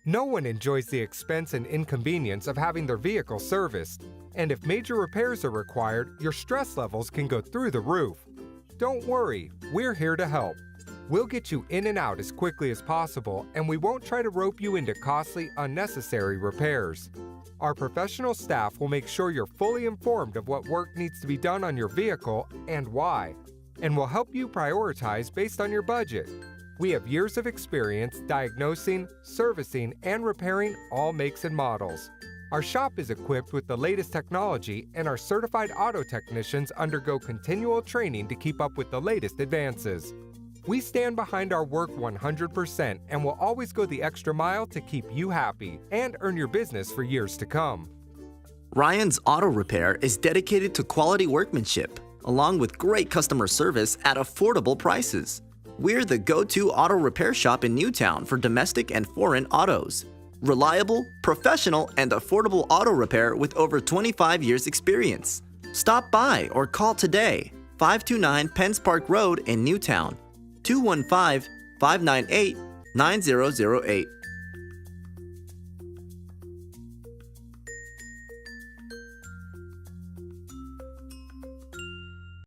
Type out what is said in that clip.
No one enjoys the expense and inconvenience of having their vehicle serviced. And if major repairs are required, your stress levels can go through the roof. Don't worry, we're here to help. We'll get you in and out as quickly as possible, and we won't try to rope you into costly, unnecessary repairs. Our professional staff will make sure you're fully informed of what work needs to be done on your vehicle and why, and will help you prioritize based on your budget. We have years of experience diagnosing, servicing, and repairing all makes and models. Our shop is equipped with the latest technology, and our certified auto technicians undergo continual training to keep up with the latest advances. We stand behind our work 100% and will always go the extra mile to keep you happy and earn your business for years to come. Ryan's Auto Repair is dedicated to quality workmanship, along with great customer service at affordable prices. We're the go-to auto repair shop in Newtown for domestic and foreign autos. Reliable, professional, and affordable auto repair with over 25 years experience. Stop by or call today, 529 Penns Park Road in Newtown, 215-598-9008.